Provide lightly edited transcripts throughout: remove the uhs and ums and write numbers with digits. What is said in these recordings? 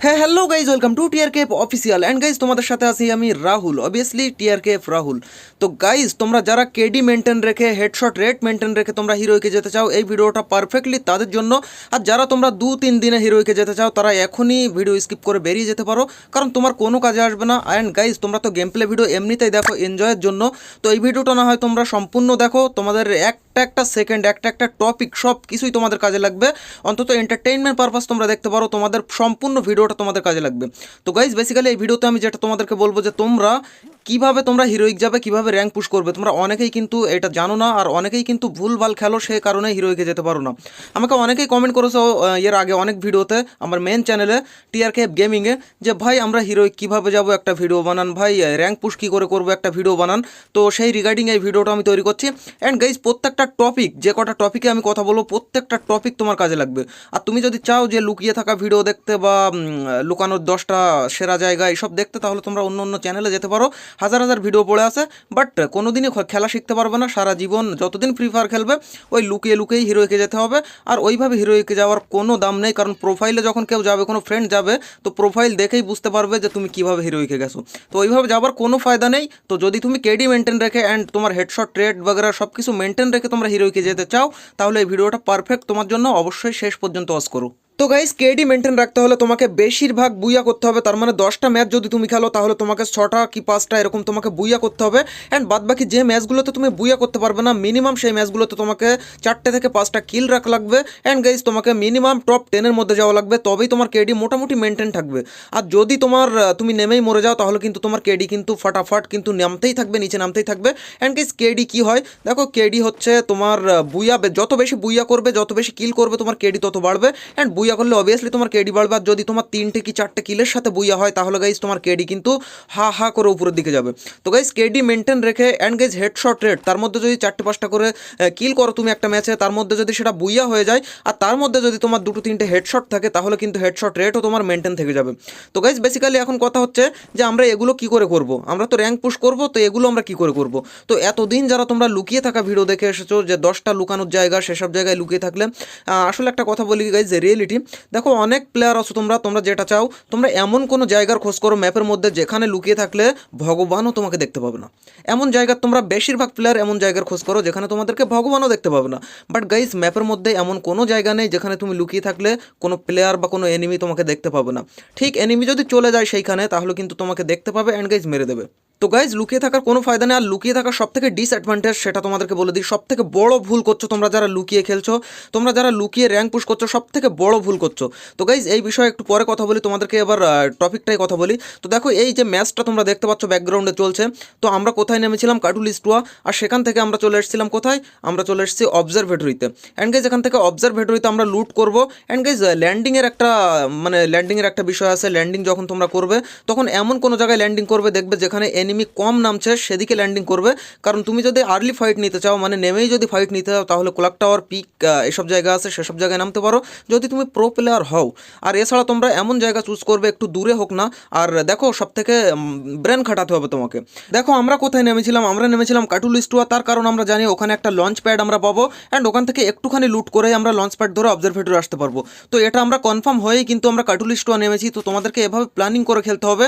হ্যাঁ hello guys, welcome to TRKF official. And guys তোমাদের সাথে আছি আমি রাহুল, অবভিয়াসলি টিআরকেএফ রাহুল। তো গাইজ তোমরা যারা কেডি মেনটেন রেখে হেডশট রেট মেনটেন রেখে তোমরা হিরোইকে যেতে চাও, এই ভিডিওটা পারফেক্টলি তাদের জন্য। আর যারা তোমরা 2-3 দিনে হিরোইকে যেতে চাও তারা এখনই ভিডিও স্কিপ করে বেরিয়ে যেতে পারো, কারণ তোমার কোনো কাজে আসবে না। অ্যান্ড গাইজ তোমরা তো গেম প্লে ভিডিও এমনিতেই দেখো এনজয়ের জন্য, তো এই ভিডিওটা না হয় তোমরা সম্পূর্ণ দেখো, তোমাদের একটা একটা সেকেন্ড একটা একটা টপিক সব কিছুই তোমাদের কাজে লাগবে। অন্তত এন্টারটেইনমেন্ট পারপাস তোমরা দেখতে পারো, তোমাদের সম্পূর্ণ ভিডিওটা তোমাদের কাজে লাগবে। তো গাইজ বেসিক্যালি এই ভিডিওতে আমি যেটা তোমাদেরকে বলবো যে তোমরা কিভাবে তোমরা হিরোইক যাবে, কিভাবে র্যাঙ্ক পুশ করবে। তোমরা অনেকেই কিন্তু এটা জানো না, আর অনেকেই কিন্তু ভুলভাল খেলো, সে কারণে হিরোইকে যেতে পারো না। আমাকে অনেকেই কমেন্ট করেছো এর আগে অনেক ভিডিওতে আমার মেন চ্যানেলে টিআরকেএফ গেমিংয়ে, যে ভাই আমরা হিরোইক কীভাবে যাব, একটা ভিডিও বানান ভাই, র্যাঙ্ক পুশ কী করে করবো একটা ভিডিও বানান। তো সেই রিগার্ডিং এই ভিডিওটা আমি তৈরি করছি। অ্যান্ড গাইজ প্রত্যেকটা টপিক, যে কটা টপিকে আমি কথা বলবো, প্রত্যেকটা টপিক তোমার কাজে লাগবে। আর তুমি যদি চাও যে লুকিয়ে থাকা ভিডিও দেখতে বা লুকানোর 10টা সেরা জায়গা এইসব দেখতে, তাহলে তোমরা অন্য অন্য চ্যানেলে যেতে পারো। হাজার হাজার ভিডিও পড়ে আছে, বাট কোনোদিনই খেলা শিখতে পারবে না। সারা জীবন যতদিন ফ্রি ফায়ার খেলবে ওই লুকিয়ে লুকিয়েই হিরোইকে যেতে হবে। আর ওইভাবে হিরোইকে যাওয়ার কোনো দাম নেই, কারণ প্রোফাইলে যখন কেউ যাবে, কোনো ফ্রেন্ড যাবে, তো প্রোফাইল দেখেই বুঝতে পারবে যে তুমি কীভাবে হিরোইকে গেছো। তো ওইভাবে যাওয়ার কোনো ফায়দা নেই। তো যদি তুমি কেডি মেনটেন রেখে অ্যান্ড তোমার হেডশট রেট বগেরা সব কিছু মেনটেন রেখে তোমরা হিরোইকে যেতে চাও, তাহলে এই ভিডিওটা পারফেক্ট তোমার জন্য। অবশ্যই শেষ পর্যন্ত ওয়াচ করো। তো গাইস কেডি মেনটেন রাখতে হলে তোমাকে বেশিরভাগ বুইয়া করতে হবে। তার মানে 10টা ম্যাচ যদি তুমি খেলো, তাহলে তোমাকে 6টা কি 5টা এরকম তোমাকে বুইয়া করতে হবে। অ্যান্ড বাদ বাকি যে ম্যাচগুলোতে তুমি বুইয়া করতে পারবে না, মিনিমাম সেই ম্যাচগুলোতে তোমাকে 4টে থেকে 5টা কিল রাখা লাগবে। অ্যান্ড গাইস তোমাকে মিনিমাম টপ 10-এর মধ্যে যাওয়া লাগবে, তবেই তোমার কেডি মোটামুটি মেনটেন থাকবে। আর যদি তোমার তুমি নেমেই মরে যাও, তাহলে কিন্তু তোমার কেডি কিন্তু ফাটাফাট কিন্তু নামতেই থাকবে, নিচে নামতেই থাকবে। অ্যান্ড গাইস কেডি কী হয় দেখো, কেডি হচ্ছে তোমার বুইয়া, যত বেশি বুইয়া করবে, যত বেশি কিল করবে, তোমার কেডি তত বাড়বে। অ্যান্ড বুইয়া করলে অবভিয়াসলি তোমার কেডি বাড়বে। আর যদি তোমার 3টে কি 4টে কিলের সাথে বুইয়া হয়, তাহলে গাইজ তোমার কেডি কিন্তু হা হা করে উপরের দিকে যাবে। তো গাইজ কেডি মেনটেন রেখে অ্যান্ড গাইজ হেডশট রেট, তার মধ্যে যদি 4টে-5টা করে কিল করো তুমি একটা ম্যাচে, তার মধ্যে যদি সেটা বুইয়া হয়ে যায়, আর তার মধ্যে যদি তোমার 2-3টে হেডশট থাকে, তাহলে কিন্তু হেডশট রেটও তোমার মেনটেন থেকে যাবে। তো গাইজ বেসিক্যালি এখন কথা হচ্ছে যে আমরা এগুলো কি করে করব। আমরা তো র্যাঙ্ক পুশ করব, তো এগুলো আমরা কি করে করব। তো এতদিন যারা তোমরা লুকিয়ে থাকা ভিডিও দেখে এসেছো, যে 10টা লুকানোর জায়গা, সেসব জায়গায় লুকিয়ে থাকলে, আসলে একটা কথা বলি গাইজ, যে রিয়েলিটি দেখো, অনেক প্লেয়ার আছো তোমরা যেটা চাও, তোমরা এমন কোনো জায়গার খোঁজ করো ম্যাপের মধ্যে, যেখানে লুকিয়ে থাকলে ভগবানও তোমাকে দেখতে পাবে না। এমন জায়গার তোমরা বেশিরভাগ প্লেয়ার এমন জায়গার খোঁজ করো যেখানে তোমাদেরকে ভগবানও দেখতে পাবে না। বাট গাইজ ম্যাপের মধ্যে এমন কোনো জায়গা নেই যেখানে তুমি লুকিয়ে থাকলে কোনো প্লেয়ার বা কোনো এনিমি তোমাকে দেখতে পাবে না। ঠিক এনিমি যদি চলে যায় সেইখানে, তাহলে কিন্তু তোমাকে দেখতে পাবে অ্যান্ড গাইজ মেরে দেবে। তো গাইজ লুকিয়ে থাকার কোনো ফায়দা নেই। আর লুকিয়ে থাকার সব থেকে ডিসঅ্যাডভান্টেজ, সেটা তোমাদেরকে বলে দিই, সব থেকে বড় ভুল করছো তোমরা যারা লুকিয়ে খেলছো, তোমরা যারা লুকিয়ে র্যাঙ্ক পুশ করছো, সব থেকে বড় ভুল করছো। তো গাইজ এই বিষয়ে একটু পরে কথা বলি, তোমাদেরকে এবার টপিকটাই কথা বলি। তো দেখো, এই যে ম্যাচটা তোমরা দেখতে পাচ্ছ ব্যাকগ্রাউন্ডে চলছে, তো আমরা কোথায় নেমেছিলাম, কাটুলিস্টুয়া। আর সেখান থেকে আমরা চলে এসেছিলাম কোথায়, আমরা চলে এসেছি অবজারভেটরিতে। অ্যান্ড গাইজ এখান থেকে অবজারভেটরিতে আমরা লুট করবো। অ্যান্ড গাইজ ল্যান্ডিংয়ের একটা বিষয় আছে। ল্যান্ডিং যখন তোমরা করবে, তখন এমন কোনো জায়গায় ল্যান্ডিং করবে দেখবে যেখানে এনিমি কম নামছে, সেদিকে ল্যান্ডিং করবে। কারণ তুমি যদি আর্লি ফাইট নিতে চাও, মানে নেমেই যদি ফাইট নিতে চাও, তাহলে ক্লক টাওয়ার, পিক, এসব জায়গা আছে, সেসব জায়গায় নামতে পারো যদি তুমি প্রো প্লেয়ার হও। আর এছাড়া তোমরা এমন জায়গা চুজ করবে একটু দূরে হোক না। আর দেখো, সব থেকে ব্রেন খাটাতে হবে তোমাকে। দেখো আমরা কোথায় নেমেছিলাম, আমরা নেমেছিলাম কাটুলিস্টুয়া। তার কারণ আমরা জানি ওখানে একটা লঞ্চ প্যাড আমরা পাবো, অ্যান্ড ওখান থেকে একটুখানি লুট করে আমরা লঞ্চ প্যাড ধরে অবজারভেটরি আসতে পারবো। তো এটা আমরা কনফার্ম হয়েই কিন্তু আমরা কাটুলিস্টুয়া নেমেছি। তো তোমাদেরকে এভাবে প্ল্যানিং করে খেলতে হবে।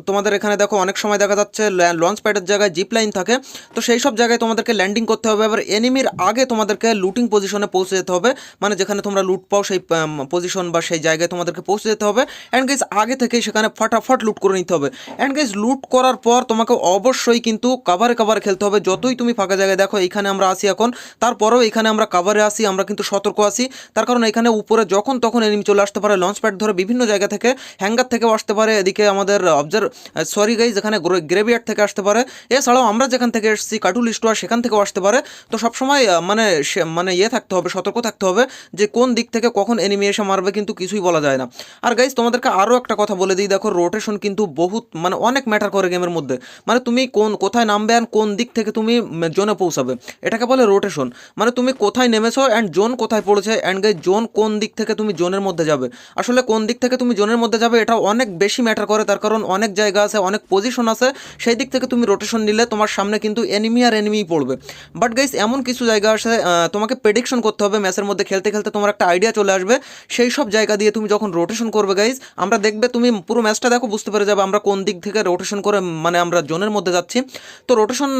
তোমাদের এখানে দেখো অনেক সময় দেখা যাচ্ছে লঞ্চ প্যাডের জায়গায় জিপ লাইন থাকে, তো সেই সব জায়গায় তোমাদেরকে ল্যান্ডিং করতে হবে। এবার এনিমির আগে তোমাদেরকে লুটিং পজিশনে পৌঁছে যেতে হবে, মানে যেখানে তোমরা লুট পাও সেই পজিশন বা সেই জায়গায় তোমাদেরকে পৌঁছে যেতে হবে। অ্যান্ড গাইজ আগে থেকেই সেখানে ফাটাফাট লুট করে নিতে হবে। অ্যান্ড গাইজ লুট করার পর তোমাকে অবশ্যই কিন্তু কাভারে খেলতে হবে। যতই তুমি ফাঁকা জায়গায় দেখো, এইখানে আমরা আসি এখন, তারপরেও এখানে আমরা কাভারে আসি, আমরা কিন্তু সতর্ক আসি। তার কারণ এখানে উপরে যখন তখন এনিমি চলে আসতে পারে, লঞ্চ প্যাড ধরে বিভিন্ন জায়গা থেকে, হ্যাঙ্গার থেকেও আসতে পারে, এদিকে আমাদের এখানে গ্রেভিয়ার্ড থেকে আসতে পারে। এছাড়াও আমরা যেখান থেকে এসেছি কাটুলিস্টুয়া, সেখান থেকেও আসতে পারে। তো সবসময় থাকতে হবে, সতর্ক থাকতে হবে যে কোন দিক থেকে কখন এনিমি এসে মারবে, কিন্তু কিছুই বলা যায় না। আর গাইজ তোমাদেরকে আরও একটা কথা বলে দিই, দেখো রোটেশন কিন্তু অনেক ম্যাটার করে গেমের মধ্যে। মানে তুমি কোথায় নামবে আর কোন দিক থেকে তুমি জোনে পৌঁছাবে, এটাকে বলে রোটেশন। মানে তুমি কোথায় নেমেছো অ্যান্ড জোন কোথায় পড়েছে, অ্যান্ড গাইজ জোন কোন দিক থেকে তুমি জোনের মধ্যে যাবে। আসলে কোন দিক থেকে তুমি জোনের মধ্যে যাবে, এটা অনেক বেশি ম্যাটার করে। তার কারণ অনেক জায়গা আছে, অনেক পজিশন আছে আছে সেই দিক থেকে তুমি রোটেশন নিলে তোমার সামনে কিন্তু এনিমি আর এনিমিই পড়বে। বাট গাইস এমন কিছু জায়গা আছে তোমাকে প্রেডিকশন করতে হবে, ম্যাচের মধ্যে খেলতে খেলতে তোমার একটা আইডিয়া চলে আসবে, সেই সব জায়গা দিয়ে তুমি যখন রোটেশন করবে গাইস, আমরা দেখবে তুমি পুরো ম্যাচটা দেখো বুঝতে পেরে যাবে আমরা কোন দিক থেকে রোটেশন করে মানে আমরা জোনের মধ্যে যাচ্ছি। তো রোটেশন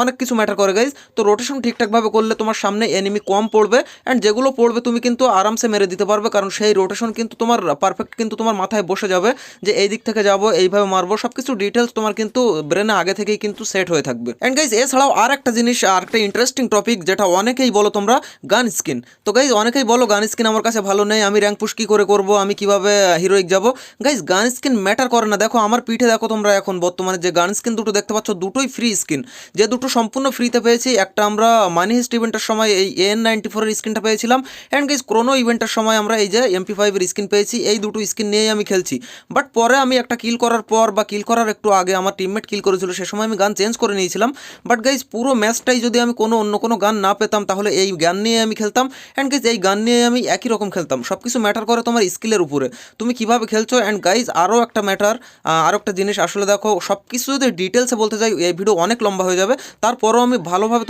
অনেক কিছু ম্যাটার করে গাইস। তো রোটেশন ঠিকঠাকভাবে করলে তোমার সামনে এনিমি কম পড়বে, অ্যান্ড যেগুলো পড়বে তুমি কিন্তু আরামসে মেরে দিতে পারবে, কারণ সেই রোটেশন কিন্তু তোমার পারফেক্ট কিন্তু তোমার মাথায় বসে যাবে যে এই দিক থেকে যাবো, এইভাবে মারবো, সব কিছু ডিটেলস তোমার কিন্তু ব্রেনে আগে থেকেই কিন্তু সেট হয়ে থাকবে। অ্যান্ড গাইস এছাড়াও আর একটা জিনিস, আর একটা ইন্টারেস্টিং টপিক যেটা অনেকেই বলো তোমরা, গান স্কিন। তো গাইস অনেকেই বলো গান স্কিন আমার কাছে ভালো নেই, আমি র্যাঙ্ক পুশ কী করে করবো, আমি কিভাবে হিরোইক যাব। গাইস গান স্কিন ম্যাটার করে না। দেখো আমার পিঠে দেখো তোমরা এখন বর্তমানে যে গান স্কিন দুটো দেখতে পাচ্ছ, দুটোই ফ্রি স্কিন, যে দুটো সম্পূর্ণ ফ্রিতে পেয়েছি। একটা আমরা মানি হিস্ট ইভেন্টের সময় এই AN94 এর স্কিনটা পেয়েছিলাম, অ্যান্ড গাইস ক্রোনো ইভেন্টের সময় আমরা এই যে MP5 এর স্কিন পেয়েছি। এই দুটো স্কিন নিয়েই আমি খেলছি। বাট পরে আমি একটা কিল করার পর বা কিল করার একটু আগে আমার টিমমেট কিল করেছিল, সে সময় আমি গান চেঞ্জ করে নিয়েছিলাম। বাট গাইস পুরো ম্যাচটাই যদি আমি অন্য কোনো গান না পেতাম তাহলে এই গান নিয়ে আমি খেলতাম, অ্যান্ড গাইস এই গান নিয়ে আমি একই রকম খেলতাম। সব কিছু ম্যাটার করে তোমার স্কিলের উপরে, তুমি কিভাবে খেলছো। অ্যান্ড গাইস আরও একটা ম্যাটার, আরও একটা জিনিস, আসলে দেখো সব কিছু যদি ডিটেলসে বলতে যাই এই ভিডিও অনেক লম্বা হয়ে যাবে, তারপরও আমি ভালোভাবে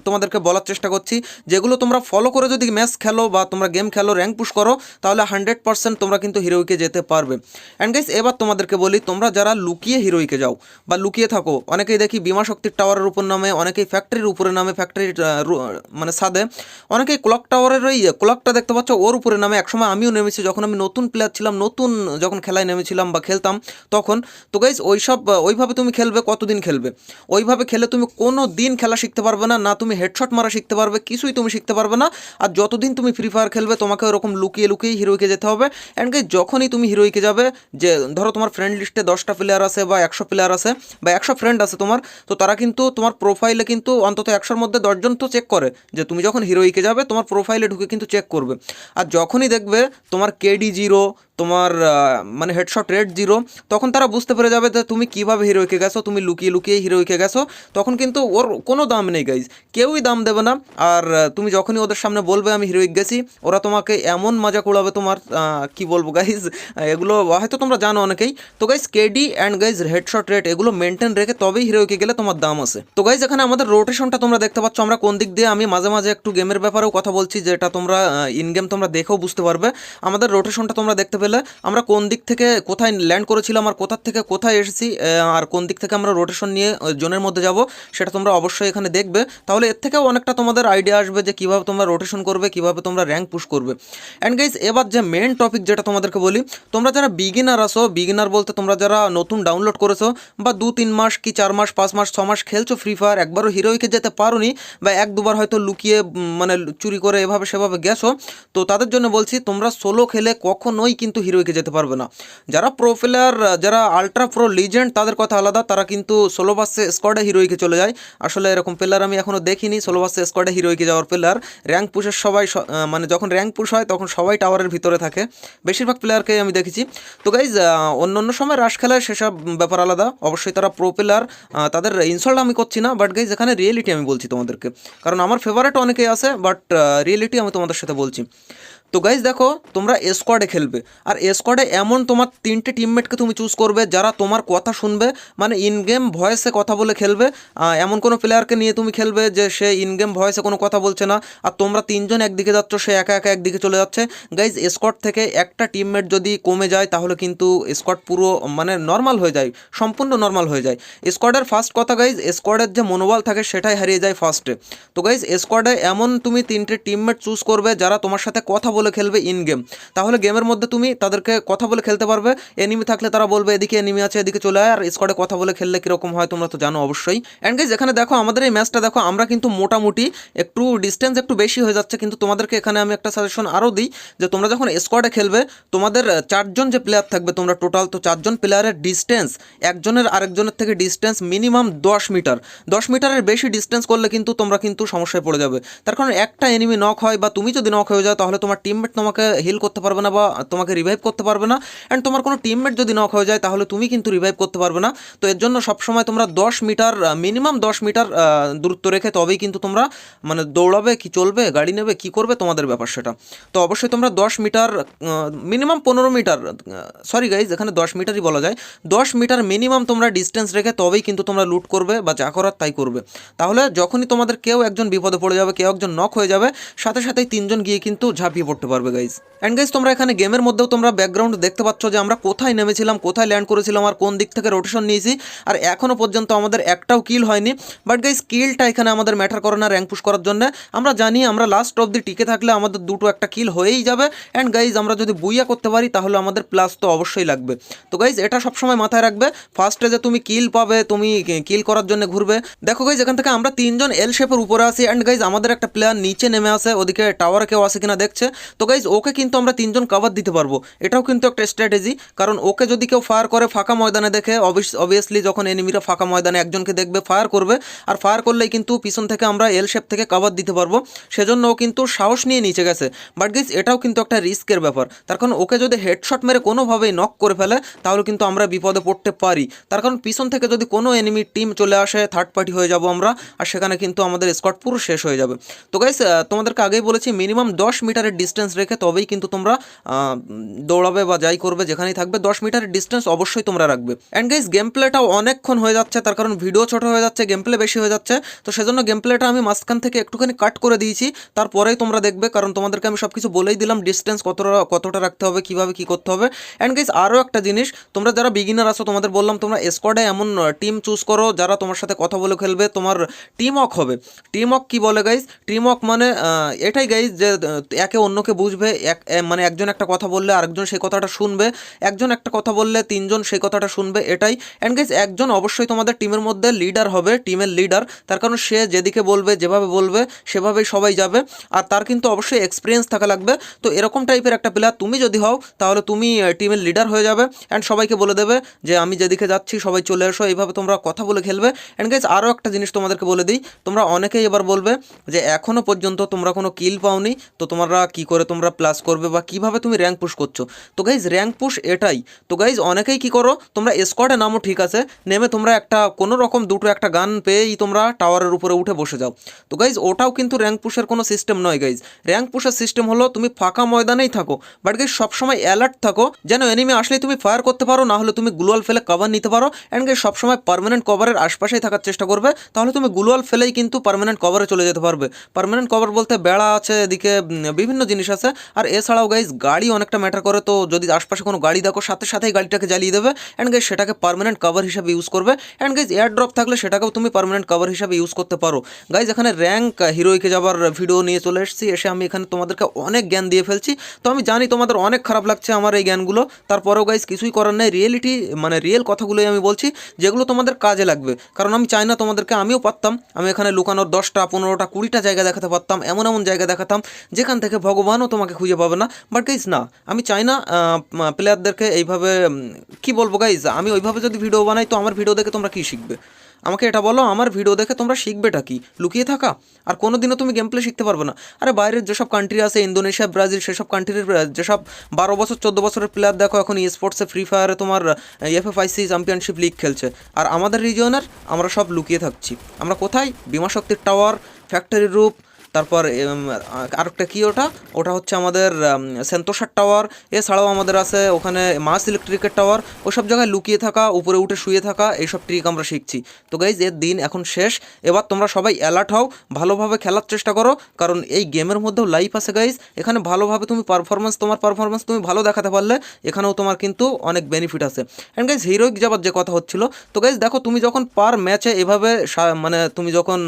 তোমাদেরকে বলার চেষ্টা করছি। যেগুলো তোমরা ফলো করে যদি ম্যাচ খেলো বা তোমরা গেম খেলো, র্যাঙ্ক পুশ করো, তাহলে 100% তোমরা কিন্তু হিরোইকে যেতে পারবে। অ্যান্ড গাইস এবার তোমাদেরকে বলি, তোমরা যারা লুকিয়ে হিরোইকে যাও বা লুকিয়ে থাকো, অনেকেই দেখি বিমা শক্তির টাওয়ারের উপর নামে, অনেকেই ফ্যাক্টরির উপরে নামে, ফ্যাক্টরির মানে ছাদে, অনেকেই ক্লক টাওয়ারের ওই ক্লকটা দেখতে পাচ্ছ ওর উপরে নামে। একসময় আমিও নেমেছি যখন আমি নতুন প্লেয়ার ছিলাম, নতুন যখন খেলায় নেমেছিলাম বা খেলতাম তখন। তো গাইস ওইভাবে তুমি খেলবে, কতদিন খেলবে? ওইভাবে খেলে তুমি কোনো দিন খেলা শিখতে পারবে না, না তুমি হেডশট মারা শিখতে পারবে, কিছুই তুমি শিখতে পারবে না। আর যতদিন তুমি ফ্রি ফায়ার খেলবে তোমাকে ওরকম লুকিয়ে লুকিয়েই হিরোইকে যেতে হবে। অ্যান্ড গাইস যখনই তুমি হিরোইকে যাবে, যে ধরো তোমার ফ্রেন্ড লিস্টে 10টা প্লেয়ার আছে বা 100 প্লেয়ার আছে বা 100 ফ্রেন্ড আছে তোমার, তো তারা কিন্তু তোমার প্রোফাইলে কিন্তু অন্তত 100-র মধ্যে 10 জন তো চেক করে যে তুমি যখন হিরোইকে যাবে তোমার প্রোফাইলে ঢুকে কিন্তু চেক করবে। আর যখনই দেখবে তোমার কেডি 0, তোমার মানে হেডশট রেট 0, তখন তারা বুঝতে পেরে যাবে যে তুমি কীভাবে হিরোইকে গেছো, তুমি লুকিয়ে লুকিয়ে হিরোইকে গেছো। তখন কিন্তু ওর কোনো দাম নেই গাইজ, কেউই দাম দেবে না। আর তুমি যখনই ওদের সামনে বলবে আমি হিরোইক গেছি, ওরা তোমাকে এমন মজা উড়াবে তোমার, কি বলবো গাইজ, এগুলো হয়তো তোমরা জানো অনেকেই। তো guys KD and guys headshot rate এগুলো মেনটেন রেখে তবেই হিরোইকে গেলে তোমার দাম আছে। তো গাইজ এখানে আমাদের রোটেশনটা তোমরা দেখতে পাচ্ছ আমরা কোন দিক দিয়ে, আমি মাঝে মাঝে একটু গেমের ব্যাপারেও কথা বলছি, যেটা তোমরা ইন গেম তোমরা দেখেও বুঝতে পারবে। আমাদের রোটেশনটা তোমরা দেখতে পেলে আমরা কোন দিক থেকে কোথায় ল্যান্ড করেছিলাম আর কোথা থেকে কোথায় এসেছি, আর কোন দিক থেকে আমরা রোটেশন নিয়ে জোনের মধ্যে যাব, সেটা তোমরা অবশ্যই এখানে দেখবে। তাহলে এর থেকেও অনেকটা তোমাদের আইডিয়া আসবে যে কীভাবে তোমরা রোটেশন করবে, কীভাবে তোমরা র্যাঙ্ক পুশ করবে। অ্যান্ড গাইজ এবার যে মেন টপিক যেটা তোমাদেরকে বলি, তোমরা যারা বিগিনার আসো, বিগিনার বলতে তোমরা যারা নতুন ডাউনলোড করেছো বা 2-3 মাস কি 4 মাস 5 মাস 6 মাস খেলছো ফ্রি ফায়ার, একবারও হিরোইকে যেতে পারোনি বা 1-2বার হয়তো লুকিয়ে মানে চুরি করে এভাবে সেভাবে গেছো, তো তাদের জন্য বলছি তোমরা সোলো খেলে কখনোই কিন্তু হিরোইকে যেতে পারবে না। যারা প্রো প্লেয়ার, যারা আলট্রা প্রো লিজেন্ড, তাদের কথা আলাদা, তারা কিন্তু সোলো ভার্সে স্কোয়াডে হিরোইকে চলে যায়। আসলে এরকম প্লেয়ার আমি এখনও দেখিনি সোলো ভার্সে স্কোয়াডে হিরোইকে যাওয়ার প্লেয়ার। র্যাঙ্ক পুশের সবাই মানে যখন র্যাঙ্ক পুশ হয় তখন সবাই টাওয়ারের ভিতরে থাকে, বেশিরভাগ প্লেয়ারকেই আমি দেখেছি। তো গাইজ অন্য সময় রাশ খেলায় সেসব ব্যাপার আলাদা, অবশ্যই তারা প্রো প্লেয়ার, তাদের ইনসাল্ট আমি করছি না, বাট গাইজ এখানে রিয়েলিটি আমি বলছি তোমাদেরকে, কারণ আমার ফেভারিট অনেকেই আছে, বাট রিয়েলিটি আমি তোমাদের সাথে বলছি। তো গাইজ দেখো তোমরা স্কোয়াডে খেলবে, আর স্কোয়াডে এমন তোমার 3টে টিমমেটকে তুমি চুজ করবে যারা তোমার কথা শুনবে, মানে ইন গেম ভয়েসে কথা বলে খেলবে। এমন কোনো প্লেয়ারকে নিয়ে তুমি খেলবে যে সে ইন গেম ভয়েসে কোনো কথা বলছে না, আর তোমরা 3জন একদিকে যাচ্ছ, সে একা একা একদিকে চলে যাচ্ছে। গাইজ স্কোয়াড থেকে একটা টিমমেট যদি কমে যায় তাহলে কিন্তু স্কোয়াড পুরো মানে নর্মাল হয়ে যায়, সম্পূর্ণ নর্মাল হয়ে যায়। স্কোয়াডের ফার্স্ট কথা গাইজ, স্কোয়াডের যে মনোবল থাকে সেটাই হারিয়ে যায় ফার্স্টে। তো গাইজ স্কোয়াডে এমন তুমি 3টে টিমমেট চুজ করবে যারা তোমার সাথে কথা বলে খেলবে ইন গেম, তাহলে গেমের মধ্যে তুমি তাদেরকে কথা বলে খেলতে পারবে। এনিমি থাকলে তারা বলবে এদিকে এনিমি আছে, এদিকে চলে আয়, আর স্কোয়াডে কথা বলে খেললে কীরকম হয় তোমরা তো জানো অবশ্যই। অ্যান্ড গাইজ এখানে দেখো আমাদের এই ম্যাচটা দেখো, আমরা কিন্তু মোটামুটি একটু ডিস্টেন্স একটু বেশি হয়ে যাচ্ছে, কিন্তু তোমাদেরকে এখানে আমি একটা সাজেশন আরও দিই যে তোমরা যখন স্কোয়াডে খেলবে তোমাদের 4জন যে প্লেয়ার থাকবে তোমরা টোটাল, তো 4জন প্লেয়ারের ডিস্টেন্স একজনের আরেকজনের থেকে ডিস্টেন্স মিনিমাম 10 মিটার। 10 মিটারের বেশি ডিস্টেন্স করলে কিন্তু তোমরা কিন্তু সমস্যায় পড়ে যাবে, তার কারণ একটা এনিমি নক হয় বা তুমি যদি নক হয়ে যাও তাহলে তোমার টিম টিমমেট তোমাকে হিল করতে পারবে না বা তোমাকে রিভাইভ করতে পারবে না। অ্যান্ড তোমার কোনো টিমমেট যদি নক হয়ে যায় তাহলে তুমি কিন্তু রিভাইভ করতে পারবে না। তো এর জন্য সবসময় তোমরা 10 মিটার মিনিমাম 10 মিটার দূরত্ব রেখে তবেই কিন্তু তোমরা মানে দৌড়াবে কি চলবে গাড়ি নেবে কি করবে তোমাদের ব্যাপার সেটা। তো অবশ্যই তোমরা 10 metre minimum 15 metre, sorry guys এখানে 10 মিটারই বলা যায়, 10 মিটার মিনিমাম তোমরা ডিস্টেন্স রেখে তবেই কিন্তু তোমরা লুট করবে বা যা করার তাই করবে। তাহলে যখনই তোমাদের কেউ একজন বিপদে পড়ে যাবে, কেউ একজন নক হয়ে যাবে, সাথে সাথেই 3জন গিয়ে কিন্তু ঝাঁপিয়ে পড়তে পারবে গাইজ। অ্যান্ড গাইজ তোমরা এখানে গেমের মধ্যেও তোমরা ব্যাকগ্রাউন্ড দেখতে পাচ্ছ যে আমরা কোথায় নেমেছিলাম, কোথায় ল্যান্ড করেছিলাম আর কোন দিক থেকে রোটেশন নিয়েছি। আর এখনও পর্যন্ত আমাদের একটাও কিল হয়নি। বাট গাইজ কিলটা এখানে আমাদের ম্যাটার করে না র্যাঙ্ক পুশ করার জন্য। আমরা জানি আমরা লাস্ট অবধি টিকে থাকলে আমাদের দুটো একটা কিল হয়েই যাবে। অ্যান্ড গাইজ আমরা যদি বুইয়া করতে পারি তাহলে আমাদের প্লাস তো অবশ্যই লাগবে। তো গাইজ এটা সবসময় মাথায় রাখবে, ফার্স্টে যে তুমি কিল পাবে, তুমি কিল করার জন্য ঘুরবে। দেখো গাইজ এখান থেকে আমরা 3জন এল শেপের উপরে আসি। অ্যান্ড গাইজ আমাদের একটা প্লেয়ার নিচে নেমে আসে, ওদিকে টাওয়ারে কেউ আসে কিনা দেখছে। তো গাইজ ওকে কিন্তু আমরা 3জন কভার দিতে পারবো, এটাও কিন্তু একটা স্ট্র্যাটেজি। কারণ ওকে যদি কেউ ফায়ার করে ফাঁকা ময়দানে দেখে, অবভিয়াসলি যখন এনিমিরা ফাঁকা ময়দানে একজনকে দেখবে ফায়ার করবে, আর ফায়ার করলেই কিন্তু পিছন থেকে আমরা এল শেপ থেকে কভার দিতে পারবো। সেজন্য ও কিন্তু সাহস নিয়ে নিচে গেছে। বাট গাইজ এটাও কিন্তু একটা রিস্কের ব্যাপার, তার কারণ ওকে যদি হেডশট মেরে কোনোভাবেই নক করে ফেলে তাহলে কিন্তু আমরা বিপদে পড়তে পারি। তার কারণ পিছন থেকে যদি কোনো এনিমি টিম চলে আসে, থার্ড পার্টি হয়ে যাব আমরা, আর সেখানে কিন্তু আমাদের স্কোয়াড পুরো শেষ হয়ে যাবে। তো গাইজ তোমাদেরকে আগেই বলেছি মিনিমাম 10 মিটারের ডিস্টেন্স রেখে তবেই কিন্তু তোমরা দৌড়াবে বা যাই করবে, যেখানেই থাকবে 10 মিটারের ডিস্টেন্স অবশ্যই তোমরা রাখবে। অ্যান্ড গাইজ গেম প্লেটাও অনেকক্ষণ হয়ে যাচ্ছে, তার কারণ ভিডিও ছোট হয়ে যাচ্ছে, গেম প্লে বেশি হয়ে যাচ্ছে। তো সেজন্য গেম প্লেটা আমি মাঝখান থেকে একটুখানি কাট করে দিয়েছি, তারপরেই তোমরা দেখবে। কারণ তোমাদেরকে আমি সব কিছু বলেই দিলাম, ডিস্টেন্স কতটা রাখতে হবে, কীভাবে কী করতে হবে। অ্যান্ড গাইজ আরও একটা জিনিস, তোমরা যারা বিগিনার আসো তোমাদের বললাম তোমরা স্কোয়াডে এমন টিম চুজ করো যারা তোমার সাথে কথা বলে খেলবে, তোমার টিম ওয়ার্ক হবে। টিম ওয়ার্ক কী বলে গাইজ? টিম ওয়ার্ক মানে এটাই গাইজ যে একে অন্যকে বুঝবে, মানে একজন একটা কথা বললে আরেকজন সেই কথাটা শুনবে, একজন একটা কথা বললে 3জন সেই কথাটা শুনবে, এটাই। অ্যান্ড গাইজ একজন অবশ্যই তোমাদের টিমের মধ্যে লিডার হবে, টিমের লিডার। তার কারণ সে যেদিকে বলবে, যেভাবে বলবে সেভাবেই সবাই যাবে, আর তার কিন্তু অবশ্যই এক্সপিরিয়েন্স থাকা লাগবে। তো এরকম টাইপের একটা প্লেয়ার তুমি যদি হও তাহলে তুমি টিমের লিডার হয়ে যাবে। অ্যান্ড সবাইকে বলে দেবে যে আমি যেদিকে যাচ্ছি সবাই চলে এসো, এইভাবে তোমরা কথা বলে খেলবে। অ্যান্ড গাইজ আরও একটা জিনিস তোমাদেরকে বলে দিই, তোমরা অনেকেই এবার বলবে যে এখনও পর্যন্ত তোমরা কোনো কিল পাওনি, তো তোমরা কী করে তোমরা প্লাস করবে বা কীভাবে তুমি র্যাঙ্ক পুশ করছো। তো গাইজ র্যাঙ্ক পুশ এটাই। তো গাইজ অনেকেই কী করো, তোমরা স্কোয়াডে নামো ঠিক আছে, নেমে তোমরা একটা কোনো রকম দুটো একটা গান পেয়েই তোমরা টাওয়ারের উপরে উঠে বসে যাও। তো গাইজ ওটাও কিন্তু র্যাঙ্ক পুশের কোনো সিস্টেম নয় গাইজ। র্যাঙ্ক পুশের সিস্টেম হলো তুমি ফাঁকা ময়দানেই থাকো, বাট গাইজ সবসময় অ্যালার্ট থাকো, যেন এনিমি আসলেই তুমি ফায়ার করতে পারো, না হলে তুমি গ্লোয়াল ফেলে কভার নিতে পারো। অ্যান্ড গাইজ সবসময় পার্মানেন্ট কভারের আশপাশেই থাকার চেষ্টা করবে, তাহলে তুমি গ্লোয়াল ফেলেই কিন্তু পার্মানেন্ট কভারে চলে যেতে পারবে। পার্মানেন্ট কভার বলতে বেড়া আছে, এদিকে বিভিন্ন জিনিস আছে। আর এছাড়াও গাইজ গাড়ি অনেকটা ম্যাটার করে, তো যদি আশপাশে কোনো গাড়ি দেখো সাথে সাথেই গাড়িটাকে জ্বালিয়ে দেবে। অ্যান্ড গাইজ সেটাকে পার্মানেন্ট কভার হিসাবে ইউজ করবে। অ্যান্ড গাইজ এয়ার ড্রপ থাকলে সেটাকেও তুমি পার্মানেন্ট কভার হিসাবে ইউজ করতে পারো। গাইজ এখানে র্যাঙ্ক হিরোইকে যাবার ভিডিও নিয়ে চলে এসেছি, এসে আমি এখানে তোমাদেরকে অনেক জ্ঞান দিয়ে ফেলছি। তো আমি জানি তোমাদের অনেক খারাপ লাগছে আমার এই জ্ঞানগুলো, তারপরেও গাইজ কিছুই করার নেই, রিয়েলিটি মানে রিয়েল কথাগুলোই আমি বলছি, যেগুলো তোমাদের কাজে লাগবে। কারণ আমি চাই না তোমাদেরকে, আমিও পারতাম আমি এখানে লুকানোর 10টা 15টা 20টা জায়গা দেখাতে পারতাম, এমন এমন জায়গা দেখাতাম যেখান থেকে ভগবানও তোমাকে খুঁজে পাবে না। বাট গাইজ না, আমি চাই না প্লেয়ারদেরকে এইভাবে কি বলবো গাইজ, আমি ওইভাবে যদি ভিডিও বানাই তো আমার ভিডিও দেখে তোমরা কী শিখবে? আমাকে এটা বলো, আমার ভিডিও দেখে তোমরা শিখবেটা কি? লুকিয়ে থাকা? আর কোনো দিনও তুমি গেম প্লে শিখতে পারবে না। আরে বাইরের যেসব কান্ট্রি আছে, ইন্দোনেশিয়া, ব্রাজিল, সেসব কান্ট্রির যেসব 12 বছর 14 বছরের প্লেয়ার দেখো এখন স্পোর্টসে ফ্রি ফায়ারে তোমার FFIC চ্যাম্পিয়নশিপ লিগ খেলছে, আর আমাদের রিজিয়নের আমরা সব লুকিয়ে থাকছি। আমরা কোথায়? বিমা শক্তির টাওয়ার, ফ্যাক্টরি রূপ, তারপর আরেকটা কী ওটা ওটা হচ্ছে আমাদের সেন্তোসার টাওয়ার। এছাড়াও আমাদের আছে ওখানে মাস ইলেকট্রিকের টাওয়ার। ওসব জায়গায় লুকিয়ে থাকা, উপরে উঠে শুয়ে থাকা, এইসব ট্রিক আমরা শিখছি। তো গাইজ এর দিন এখন শেষ, এবার তোমরা সবাই অ্যালার্ট হও, ভালোভাবে খেলার চেষ্টা করো, কারণ এই গেমের মধ্যেও লাইফ আছে গাইজ। এখানে ভালোভাবে তুমি তোমার পারফরমেন্স তুমি ভালো দেখাতে পারলে এখানেও তোমার কিন্তু অনেক বেনিফিট আছে। অ্যান্ড গাইজ হিরোইক যাবার যে কথা হচ্ছিল, তো গাইজ দেখো তুমি যখন পার ম্যাচে এভাবে মানে তুমি যখন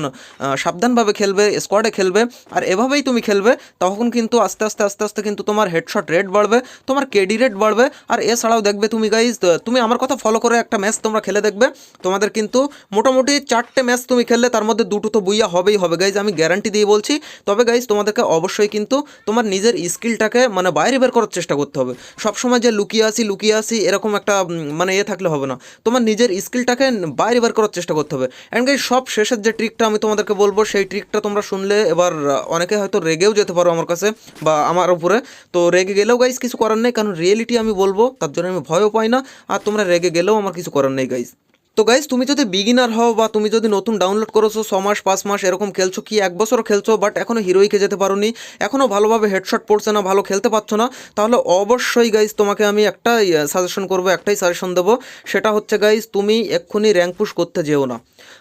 সাবধানভাবে খেলবে, স্কোয়াডে খেলবে, আর এভাবেই তুমি খেলবে, তখন কিন্তু আস্তে আস্তে আস্তে আস্তে কিন্তু তোমার হেডশট রেট বাড়বে, তোমার কেডি রেট বাড়বে। আর এছাড়াও দেখবে তুমি গাইজ, তুমি আমার কথা ফলো করে একটা ম্যাচ তোমরা খেলে দেখবে, তোমাদের কিন্তু মোটামুটি 4টে ম্যাচ তুমি খেললে তার মধ্যে 2টো তো বুইয়া হবেই হবে গাইজ, আমি গ্যারান্টি দিয়ে বলছি। তবে গাইজ তোমাদেরকে অবশ্যই কিন্তু তোমার নিজের স্কিলটাকে মানে বাইরে বের করার চেষ্টা করতে হবে। সবসময় যে লুকিয়ে আসি এরকম একটা মানে থাকলে হবে না, তোমার নিজের স্কিলটাকে বাইরে বের করার চেষ্টা করতে হবে। অ্যান্ড গাইজ সব শেষের যে ট্রিকটা আমি তোমাদেরকে বলবো, সেই ট্রিকটা তোমরা শুনলে এবার এবার অনেকে হয়তো রেগেও যেতে পারো আমার কাছে বা আমার উপরে। তো রেগে গেলেও গাইজ কিছু করার নেই, কারণ রিয়েলিটি আমি বলবো, তার জন্য আমি ভয়ও পাই না। আর তোমরা রেগে গেলেও আমার কিছু করার নেই গাইজ। তো গাইজ তুমি যদি বিগিনার হও বা তুমি যদি নতুন ডাউনলোড করেছো 6 মাস 5 মাস এরকম খেলছো, কি 1 বছরও খেলছো বাট এখনও হিরোইকে যেতে পারোনি, এখনও ভালোভাবে হেডশট পড়ছে না, ভালো খেলতে পারছো না, তাহলে অবশ্যই গাইজ তোমাকে আমি একটাই সাজেশন করবো, একটাই সাজেশন দেবো। সেটা হচ্ছে গাইজ, তুমি এক্ষুনি র্যাঙ্ক পুশ করতে যেও না।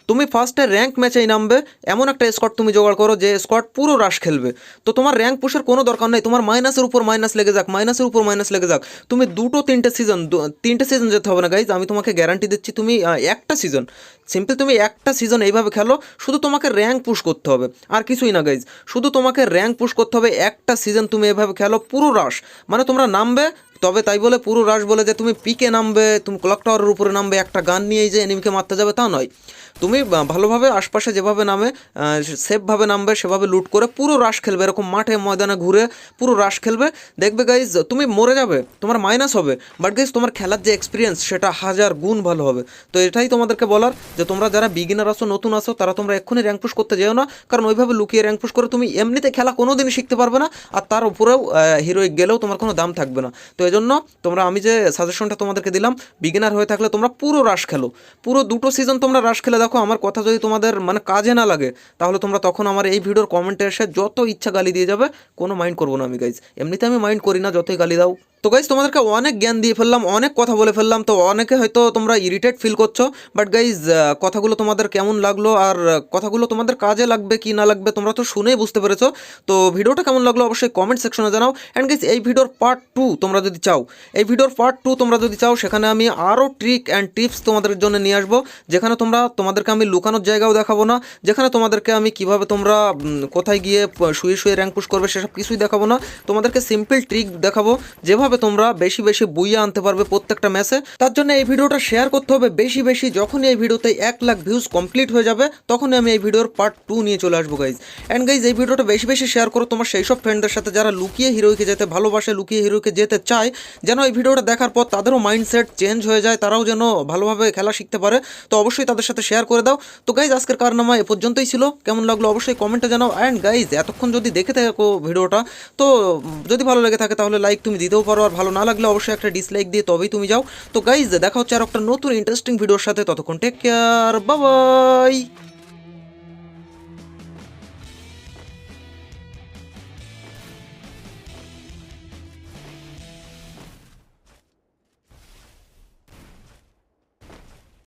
তুমি ফার্স্টে র্যাঙ্ক ম্যাচেই নামবে, এমন একটা স্কোয়াড তুমি জোগাড় করো যে স্কোয়াড পুরো রাশ খেলবে। তো তোমার র্যাঙ্ক পুশের কোনো দরকার নেই, তোমার মাইনাসের উপর মাইনাস লেগে যাক, মাইনাসের উপর মাইনাস লেগে যাক, তুমি 2-3টে সিজন যেতে হবে না গাইজ, আমি তোমাকে গ্যারান্টি দিচ্ছি। তুমি একটা সিজন, সিম্পল তুমি একটা সিজন এইভাবে খেলো, শুধু তোমাকে র্যাঙ্ক পুশ করতে হবে, আর কিছুই না গাইজ, শুধু তোমাকে র্যাঙ্ক পুশ করতে হবে। একটা সিজন তুমি এভাবে খেলো পুরো রাশ, মানে তোমরা নামবে, তবে তাই বলে পুরো রাশ বলে যে তুমি পিকে নামবে, তুমি ক্লক টাওয়ারের উপরে নামবে, একটা গান নিয়েই যে এনিমিকে মারতে যাবে তা নয়। তুমি ভালোভাবে আশপাশে যেভাবে নামে সেফভাবে নামবে, সেভাবে লুট করে পুরো রাশ খেলবে, এরকম মাঠে ময়দানে ঘুরে পুরো রাশ খেলবে। দেখবে গাইজ তুমি মরে যাবে, তোমার মাইনাস হবে, বাট গাইজ তোমার খেলার যে এক্সপিরিয়েন্স সেটা 1000 গুণ ভালো হবে। তো এটাই তোমাদেরকে বলার, যে তোমরা যারা বিগিনার আসো, নতুন আসো, তারা তোমরা এক্ষুনি র্যাঙ্ক পুশ করতে যেও না, কারণ ওইভাবে লুকিয়ে র্যাঙ্ক পুশ করে তুমি এমনিতে খেলা কোনো দিনই শিখতে পারবে না, আর তার উপরেও হিরোইক গেলেও তোমার কোনো দাম থাকবে না। তো এই জন্য তোমরা, আমি যে সাজেশনটা তোমাদেরকে দিলাম, বিগিনার হয়ে থাকলে তোমরা পুরো রাশ খেলো, পুরো 2টো সিজন তোমরা রাশ খেলে দেখো। আমার কথা যদি তোমাদের মানে কাজে না লাগে, তাহলে তোমরা তখন আমার এই ভিডিওর কমেন্টে এসে যত ইচ্ছা গালি দিয়ে যাবে, কোনো মাইন্ড করবো না আমি গাইজ, এমনিতে আমি মাইন্ড করি না যতই গালি দাও। তো গাইজ তোমাদেরকে অনেক জ্ঞান দিয়ে ফেললাম, অনেক কথা বলে ফেললাম, তো অনেকে হয়তো তোমরা ইরিটেট ফিল করছো, বাট গাইজ কথাগুলো তোমাদের কেমন লাগলো আর কথাগুলো তোমাদের কাজে লাগবে কি না লাগবে তোমরা তো শুনেই বুঝতে পেরেছো। তো ভিডিওটা কেমন লাগলো অবশ্যই কমেন্ট সেকশনে জানাও। অ্যান্ড গাইজ এই ভিডিওর পার্ট 2 তোমরা যদি চাও, এই ভিডিওর পার্ট 2 তোমরা যদি চাও, সেখানে আমি আরও ট্রিক অ্যান্ড টিপস তোমাদের জন্য নিয়ে আসবো, যেখানে তোমাদেরকে আমি লুকানোর জায়গাও দেখাবো না, যেখানে তোমাদেরকে আমি কিভাবে তোমরা কোথায় গিয়ে শুয়ে শুয়ে র্যাঙ্ক পুশ করবে সেসব কিছুই দেখাবো না, তোমাদেরকে সিম্পল ট্রিক দেখাবো, যেভাবে তোমরা বেশি বেশি বুইয়া আনতে পারবে প্রত্যেকটা ম্যাচে। তার জন্য এই ভিডিওটা শেয়ার করতে হবে বেশি বেশি। যখনই এই ভিডিওতে 1 লাখ ভিউজ কমপ্লিট হয়ে যাবে, তখনই আমি এই ভিডিওর পার্ট 2 নিয়ে চলে আসবো গাইজ। অ্যান্ড গাইজ এই ভিডিওটা বেশি বেশি শেয়ার করো তোমার সেই সব ফ্রেন্ডদের সাথে যারা লুকিয়ে হিরোইকে যেতে ভালোবাসে, লুকিয়ে হিরোইকে যেতে চায়, যেন এই ভিডিওটা দেখার পর তাদেরও মাইন্ডসেট চেঞ্জ হয়ে যায়, তারাও যেন ভালোভাবে খেলা শিখতে পারে। তো অবশ্যই তাদের সাথে শেয়ার করে দাও। তো গাইজ আজকের কারনামা এ পর্যন্তই ছিল, কেমন লাগলো অবশ্যই কমেন্টে জানাও। অ্যান্ড গাইজ এতক্ষণ যদি দেখে থাকো ভিডিওটা, তো যদি ভালো লেগে থাকে তাহলে লাইক তুমি দিতেও পারো, আর ভালো না লাগলে অবশ্যই একটা ডিসলাইক দিয়ে তবেই তুমি যাও। তো গাইজ দেখা হচ্ছে আর একটা নতুন ইন্টারেস্টিং ভিডিওর সাথে, ততক্ষণ টেক কেয়ার, বাই বাই।